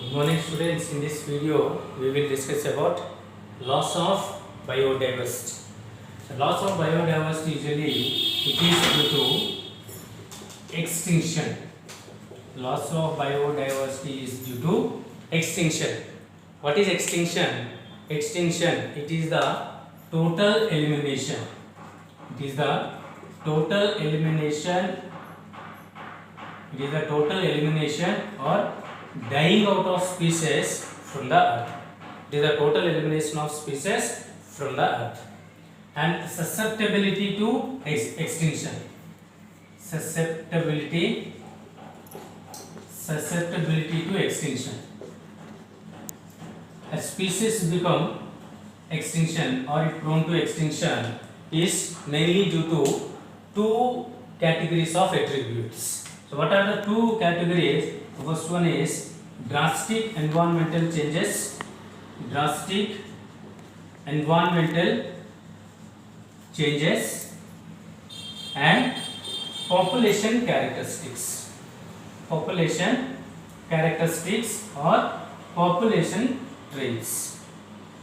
Good morning students. In this video we will discuss about loss of biodiversity. The loss of biodiversity usually it is due to extinction. Loss of biodiversity is due to extinction. What is extinction? Extinction, it is the total elimination. It is the total elimination. It is the total elimination or dying out of species from the earth. It is the total elimination of species from the earth. And susceptibility to extinction. Susceptibility to extinction. A species become extinction or it prone to extinction is mainly due to two categories of attributes. So what are the two categories? The first one is drastic environmental changes. Drastic environmental changes and population characteristics. Population characteristics or population traits.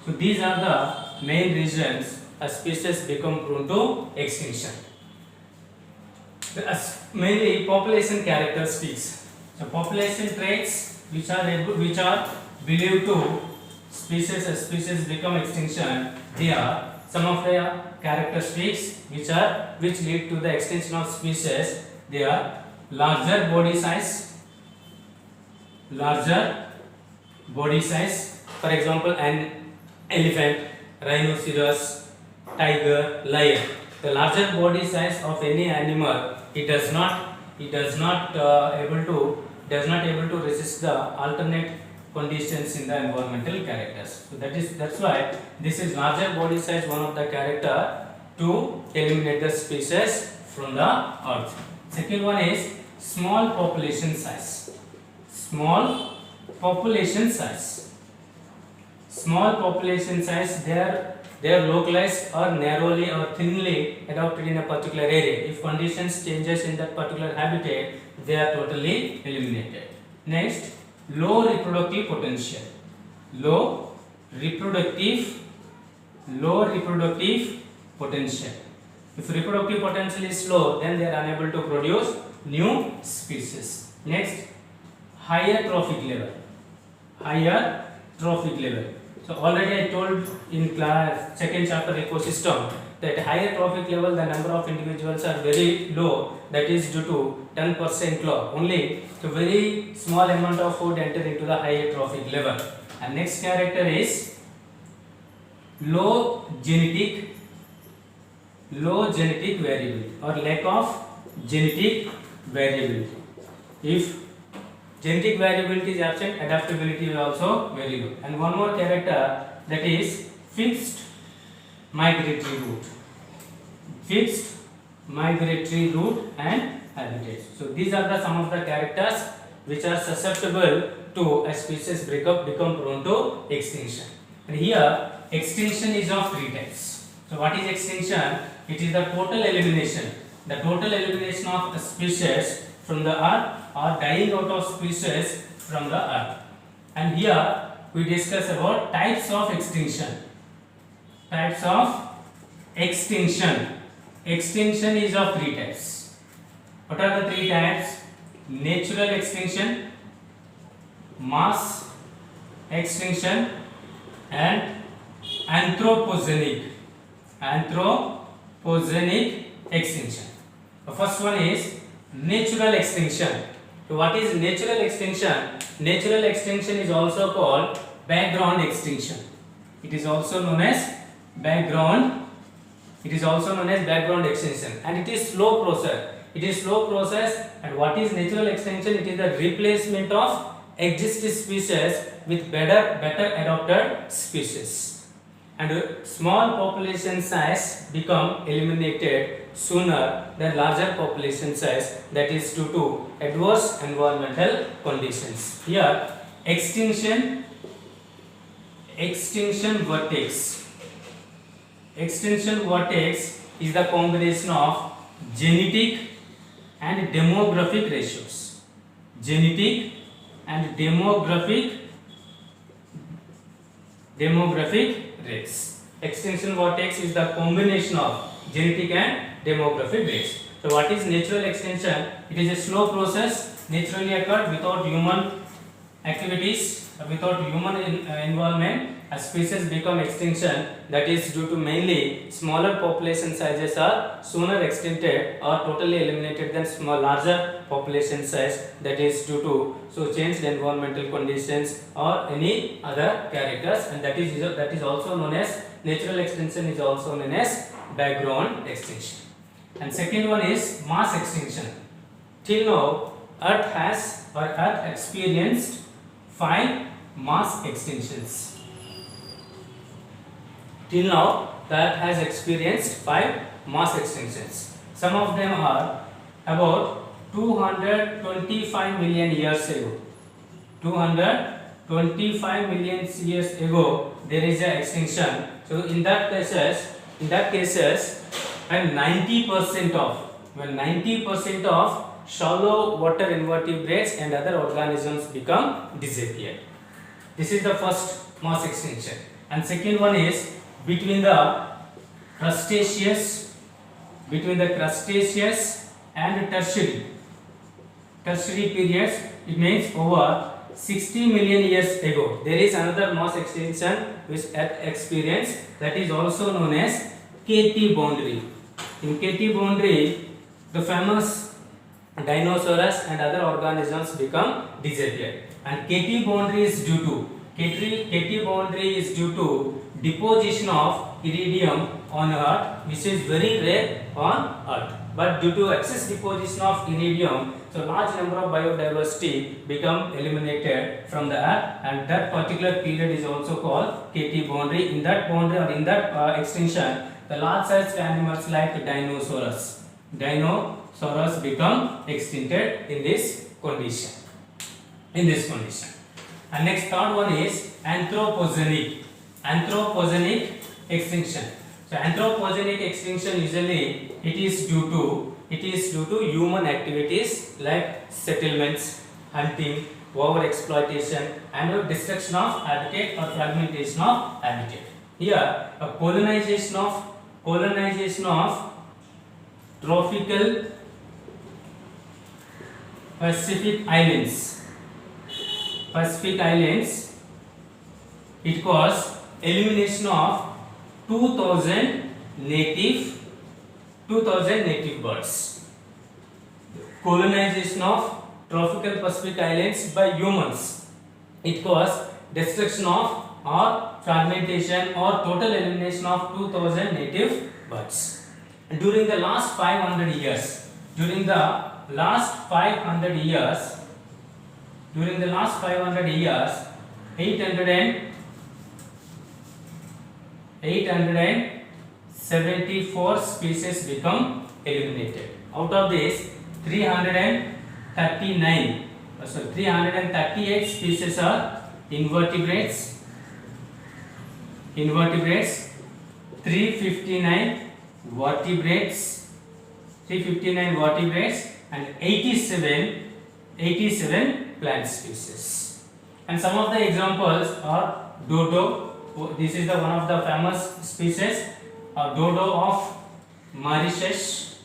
So these are the main reasons a species become prone to extinction. Mainly population characteristics. So population traits which are believed to species become extinction. They are some of the characteristics which lead to the extinction of species. They are larger body size. For example, an elephant, rhinoceros, tiger, lion. The larger body size of any animal, it does not able to resist the alternate conditions in the environmental characters. So that's why this is larger body size, one of the character to eliminate the species from the earth. Second one is small population size. Small population size. They are localized or narrowly or thinly adapted in a particular area. If conditions changes in that particular habitat, they are totally eliminated. Next, low reproductive potential. Low reproductive potential. If reproductive potential is low, then they are unable to produce new species. Next, higher trophic level. So already I told in class second chapter ecosystem that higher trophic level the number of individuals are very low, that is due to 10% law only. So very small amount of food enter into the higher trophic level. And next character is low genetic variability or lack of genetic variability. If genetic variability is absent, adaptability is also very low. And one more character, that is fixed migratory route and habitats. So these are the some of the characters which are susceptible to a species become prone to extinction. And here extinction is of three types. So what is extinction? It is the total elimination. The total elimination of a species from the earth or dying out of species from the earth. And here we discuss about types of extinction. Extinction is of three types. What are the three types? Natural extinction, mass extinction, and anthropogenic extinction. The first one is natural extinction. So what is natural extinction? Natural extinction is also called background extinction. It is also known as background extinction, and it is slow process. And what is natural extinction? It is the replacement of existing species with better adapted species. And small population size become eliminated sooner than larger population size, that is due to adverse environmental conditions. Here extinction vertex is the combination of genetic and demographic ratios. demographic rates. Extinction vortex is the combination of genetic and demographic rates. So what is natural extinction? It is a slow process naturally occurred without human activities, without human involvement. A species become extinction, that is due to mainly smaller population sizes are sooner extincted or totally eliminated than larger population size, that is due to changed environmental conditions or any other characters, and that is also known as natural extinction, is also known as background extinction. And second one is mass extinction. Till now Earth experienced 5 mass extinctions. Till now, the Earth has experienced 5 mass extinctions. Some of them are about 225 million years ago. 225 million years ago, there is an extinction. So in that cases, when 90% of shallow water invertebrates and other organisms become disappeared. This is the first mass extinction. And second one is between the crustaceous and tertiary periods. It means over 60 million years ago there is another mass extinction which Earth experienced, that is also known as KT boundary. In KT boundary, the famous dinosaurs and other organisms become disappeared, and KT boundary is due to deposition of iridium on Earth, which is very rare on Earth. But due to excess deposition of iridium, so large number of biodiversity become eliminated from the Earth, and that particular period is also called KT boundary. In that boundary or in that extinction, the large sized animals like dinosaurs become extincted in this condition. And next, third one is anthropogenic extinction. So anthropogenic extinction usually it is due to human activities like settlements, hunting, over exploitation, and destruction of habitat or fragmentation of habitat. Here, a colonization of tropical Pacific islands, it caused elimination of 2000 native birds. Colonization of tropical Pacific islands by humans, it caused destruction of or fragmentation or total elimination of 2000 native birds. And during the last 500 years, 874 species become eliminated. Out of this, 338 species are invertebrates, 359 vertebrates, and 87 plant species. And some of the examples are dodo. This is the one of the famous species, dodo of Mauritius.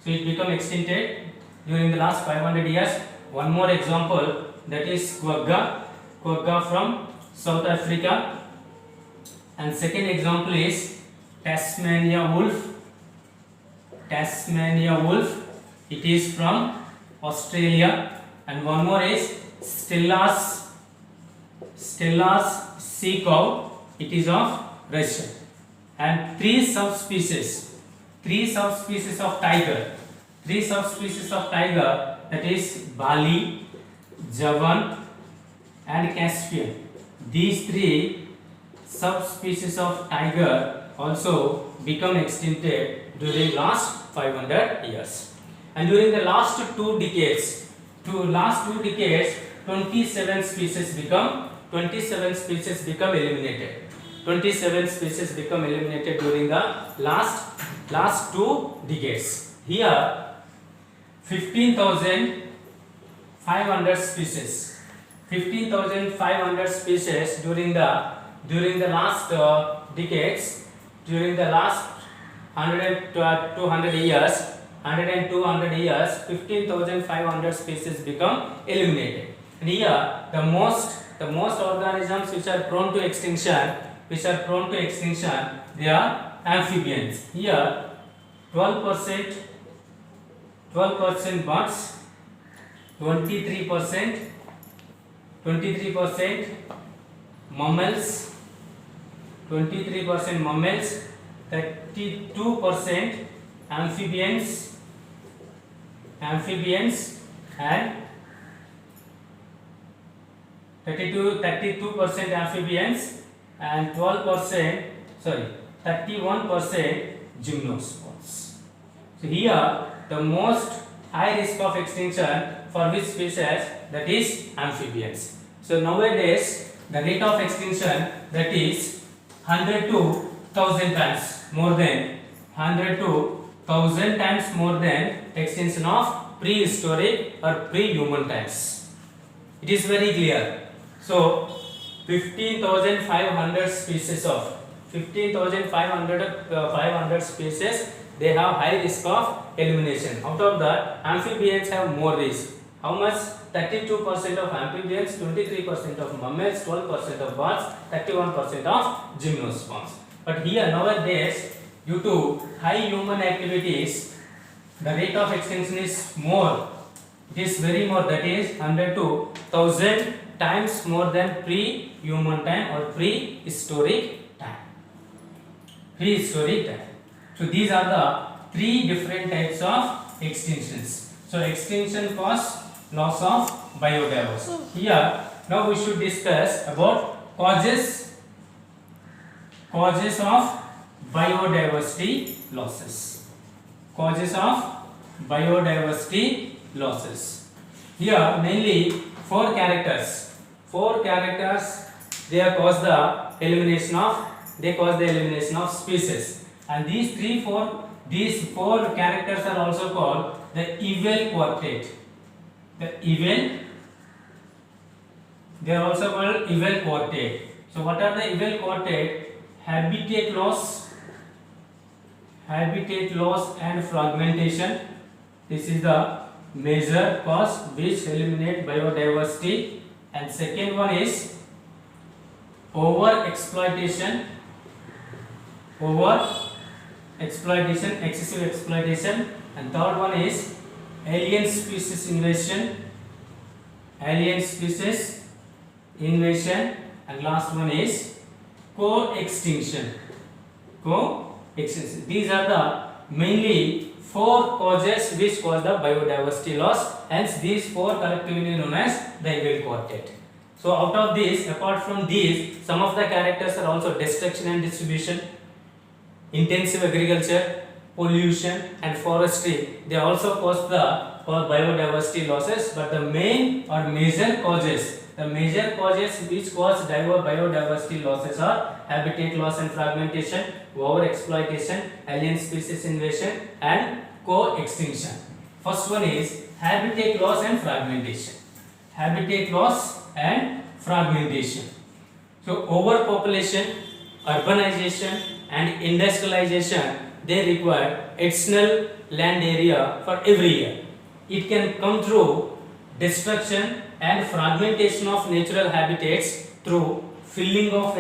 So it became extincted during the last 500 years. One more example, that is quagga from South Africa. And second example is Tasmania wolf. It is from Australia. And one more is Stellar's sea cow. It is of Russia. And three subspecies of tiger. That is Bali, Javan, and Caspian. These three subspecies of tiger also become extincted during last 500 years. And during the last two decades, 27 species become eliminated. 27 species become eliminated during the last 2 decades. Here 15,500 species during the during the last decades, during the last 200 years, 100 and 200 years, 15,500 species become eliminated. And here the most organisms which are prone to extinction, they are amphibians. Here 12% birds, 23% mammals, 32% amphibians, and 32% amphibians, and 31% gymnosperms. So here the most high risk of extinction for which species, that is amphibians. So nowadays the rate of extinction, that is 100 to 1000 times more than 100 to 1000 times more than extinction of prehistoric or pre-human times. It is very clear. So 15,500 species, they have high risk of elimination. Out of that, amphibians have more risk. How much? 32% of amphibians, 23% of mammals, 12% of birds, 31% of gymnosperms. But here nowadays, due to high human activities, the rate of extinction is more. It is very more, that is 100 to 1000 times more than pre-human time or prehistoric time. So these are the three different types of extinctions. So extinction cause loss of biodiversity. Here now we should discuss about causes of biodiversity losses. Here mainly four characters. They cause the elimination of species, and these four characters are also called the evil quartet. They are also called evil quartet. So what are the evil quartet? Habitat loss and fragmentation. This is the major cause which eliminate biodiversity. And second one is excessive exploitation. And third one is alien species invasion, and last one is co-extinction. These are the mainly four causes which cause the biodiversity loss. Hence these four collectively known as the evil quartet. So out of this, apart from these, some of the characters are also destruction and distribution, intensive agriculture, pollution and forestry. They also cause the biodiversity losses, but the major causes which cause biodiversity losses are habitat loss and fragmentation, overexploitation, alien species invasion and co-extinction. First one is habitat loss and fragmentation. So overpopulation, urbanization and industrialization, they require additional land area for every year. It can come through destruction and fragmentation of natural habitats through filling of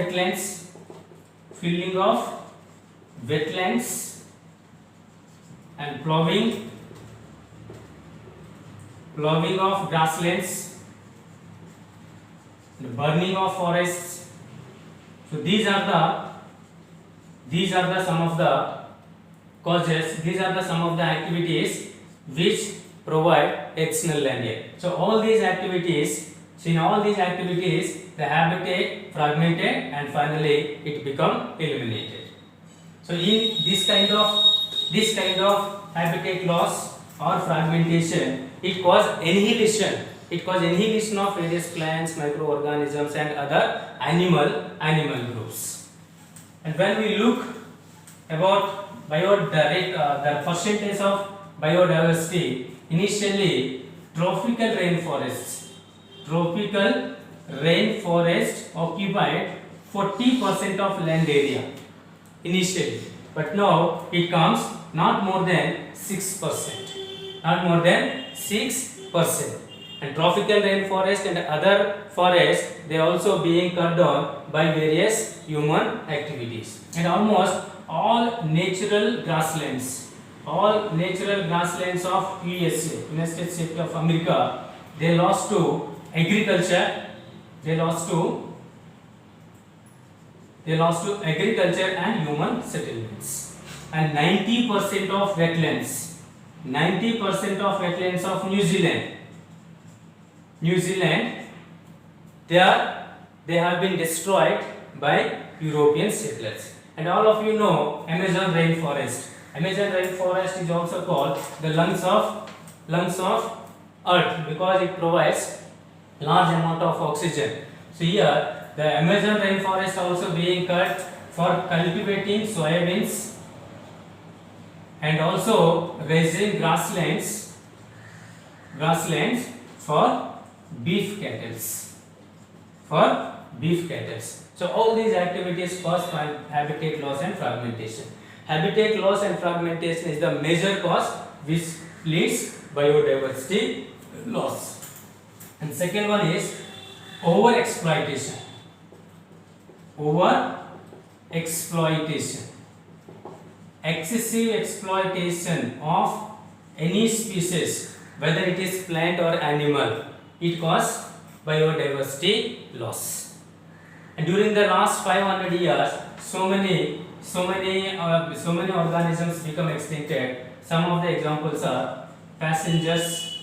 wetlands and plowing of grasslands, the burning of forests. So these are the some of the causes, these are the some of the activities which provide additional land area. So in all these activities the habitat fragmented and finally it become eliminated. So in this kind of habitat loss or fragmentation, it cause annihilation of various plants, microorganisms and other animal groups. And when we look about the percentage of biodiversity, initially tropical rainforest occupied 40% of land area initially, but now it comes not more than 6%. Not more than 6%. And tropical rainforest and other forests, they are also being cut down by various human activities. And almost all natural grasslands of USA, United States of America, they lost to agriculture. They lost to agriculture and human settlements. And 90% of wetlands of New Zealand, they have been destroyed by European settlers. And all of you know Amazon rainforest. Amazon rainforest is also called the lungs of earth because it provides large amount of oxygen. So here the Amazon rainforest also being cut for cultivating soybeans and also raising grasslands for beef cattle. So all these activities cause habitat loss and fragmentation. Habitat loss and fragmentation is the major cause which leads biodiversity loss. And second one is overexploitation. Excessive exploitation of any species, whether it is plant or animal, it causes biodiversity loss. And during the last 500 years, so many organisms become extincted. Some of the examples are passengers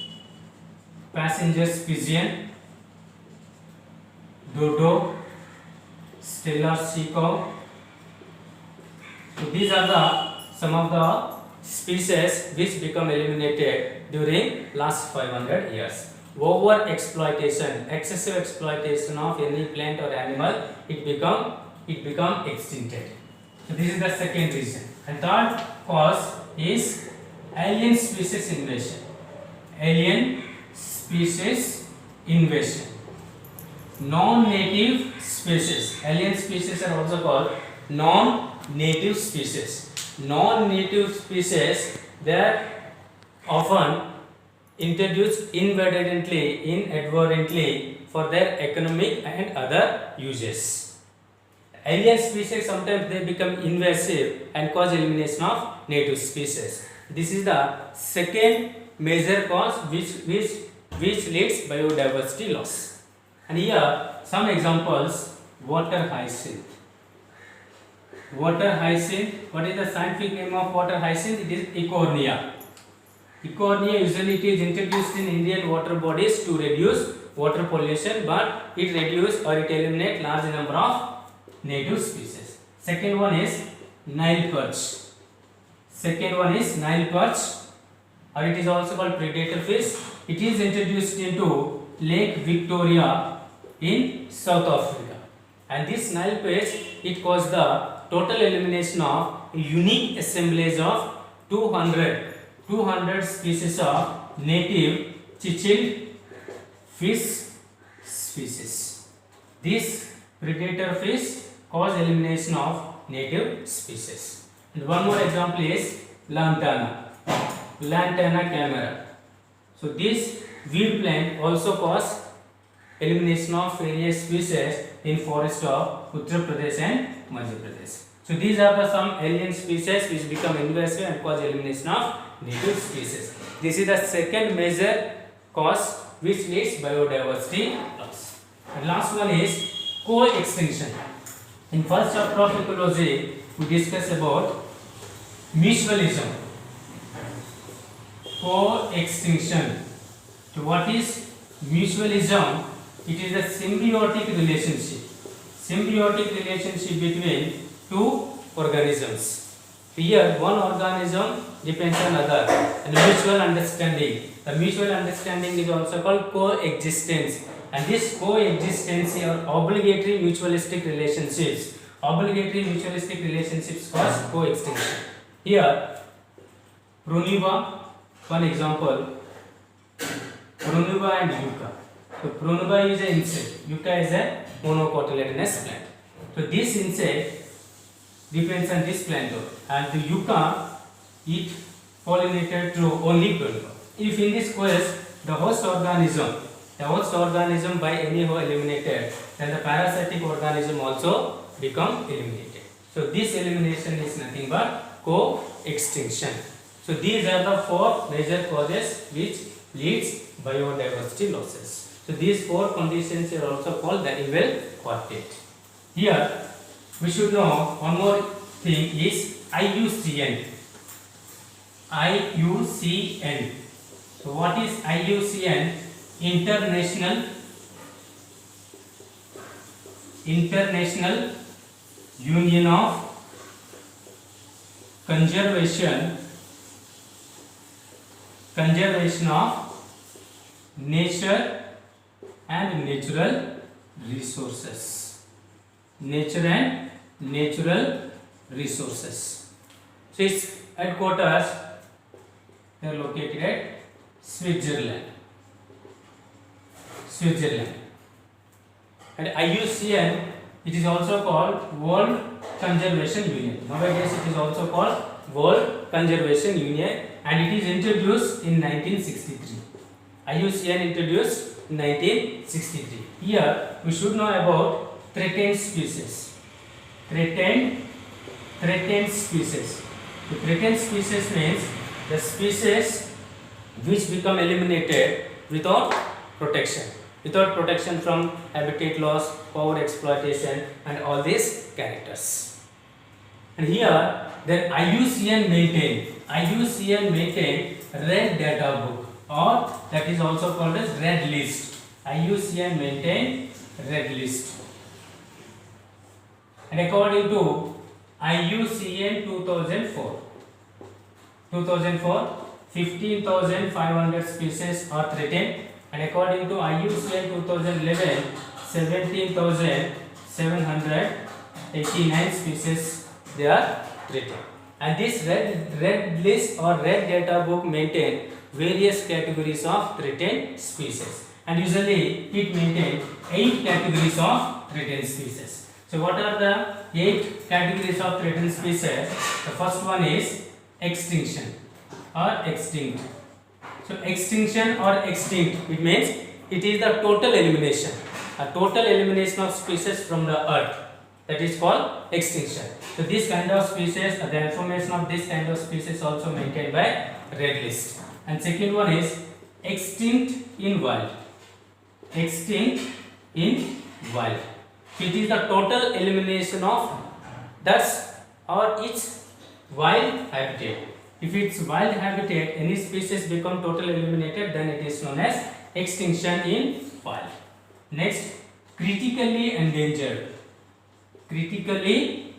pigeon, dodo, stellar sea cow. So these are some of the species which become eliminated during last 500 years. Excessive exploitation of any plant or animal, it become extincted. So this is the second reason. And third cause is alien species invasion. Non-native species. Alien species are also called non-native species. Non-native species, they are often introduced inadvertently for their economic and other uses. Alien species sometimes they become invasive and cause elimination of native species. This is the second major cause which leads biodiversity loss. And here some examples: water hyacinth. What is the scientific name of water hyacinth? It is Eichhornia. Eichhornia usually it is introduced in Indian water bodies to reduce water pollution, but it reduces or it eliminates large number of native species. Second one is Nile perch. Or it is also called predator fish. It is introduced into Lake Victoria in South Africa. And this Nile perch, it caused the total elimination of a unique assemblage of 200 species of native cichlid fish species. This predator fish cause elimination of native species. And one more example is lantana camera. So this weed plant also cause elimination of various species in forest of Uttar Pradesh and Madhya Pradesh. So these are the some alien species which become invasive and cause elimination of native species. This is the second major cause which leads biodiversity loss. And last one is co-extinction. In first chapter of ecology, we discuss about mutualism. Co-extinction. So what is mutualism? It is a symbiotic relationship between two organisms. Here one organism depends on other, and mutual understanding. The mutual understanding is also called coexistence, and this coexistence are obligatory mutualistic relationships. Cause coextinction. Here Pronuba, one example, Pronuba and Yucca. So Pronuba is an insect, Yucca is a monocotyledonous plant. So this insect depends on this plant growth, and the yucca it pollinated through only plant growth. If in this quest the host organism by anyhow eliminated, then the parasitic organism also become eliminated. So this elimination is nothing but co-extinction. So these are the four major causes which leads biodiversity losses. So these four conditions are also called the Newell quartet. Here we should know one more thing is IUCN. IUCN. So what is IUCN? International Union of Conservation of Nature and Natural Resources. Nature and Natural Resources. So its headquarters they are located at Switzerland. And IUCN, it is also called World Conservation Union. Nowadays it is also called World Conservation Union, and it is introduced in 1963. IUCN introduced in 1963. Here we should know about threatened species. Threatened species. The threatened species means the species which become eliminated without protection from habitat loss, power exploitation, and all these characters. And here then IUCN maintain red data book, or that is also called as red list. IUCN maintain red list, and according to IUCN 2004, 15,500 species are threatened, and according to IUCN 2011, 17,789 species they are threatened. And this red list or red data book maintain various categories of threatened species, and usually it maintains 8 categories of threatened species. So what are the 8 categories of threatened species? The first one is extinction or extinct. So extinction or extinct, it means it is the total elimination, a total elimination of species from the earth. That is called extinction. So this kind of species, the information of this kind of species also maintained by red list. And second one is extinct in wild. Extinct in wild. It is the total elimination of that or its wild habitat. If it's wild habitat, any species become totally eliminated, then it is known as extinction in wild. Next, critically endangered. Critically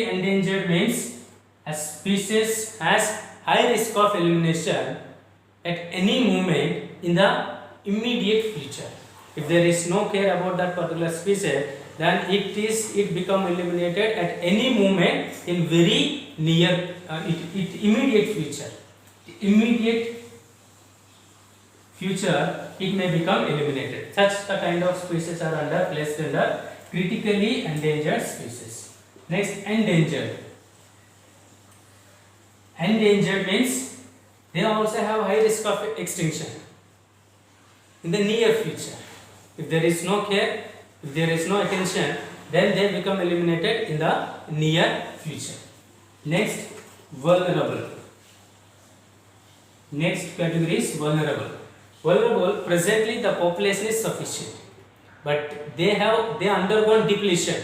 endangered means a species has high risk of elimination at any moment in the immediate future. If there is no care about that particular species, then it become eliminated at any moment in very near immediate future. It may become eliminated. Such a kind of species are placed under critically endangered species. Next, endangered. Endangered means they also have high risk of extinction in the near future. If there is no care, if there is no attention, then they become eliminated in the near future. Next, vulnerable. Next category is vulnerable. Vulnerable, presently the population is sufficient, but they undergone depletion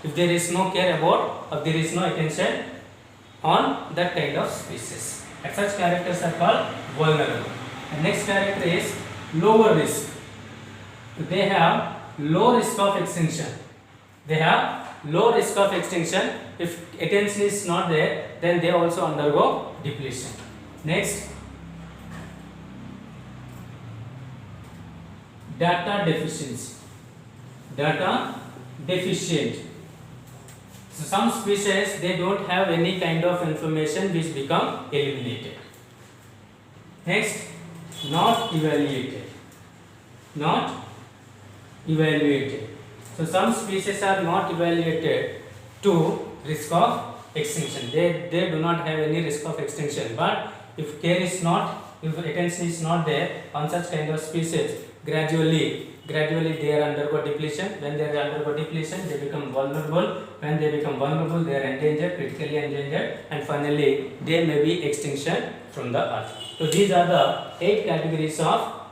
if there is no care about, or there is no attention on that kind of species. And such characters are called vulnerable. The next character is lower risk. They have low risk of extinction. If attention is not there, then they also undergo depletion. Next, data deficiency. Data deficient. So some species they don't have any kind of information which become eliminated. Next, not evaluated. Not evaluated. So some species are not evaluated to risk of extinction. They do not have any risk of extinction. But if care is not, if attention is not there on such kind of species, gradually they are undergo depletion. When they are undergo depletion, they become vulnerable. When they become vulnerable, they are endangered, critically endangered, and finally they may be extinction from the earth. So these are the 8 categories of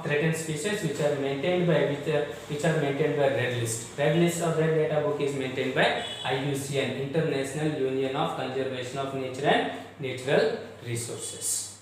threatened species which are maintained by Red List. Red List of Red Data Book is maintained by IUCN, International Union of Conservation of Nature and Natural Resources.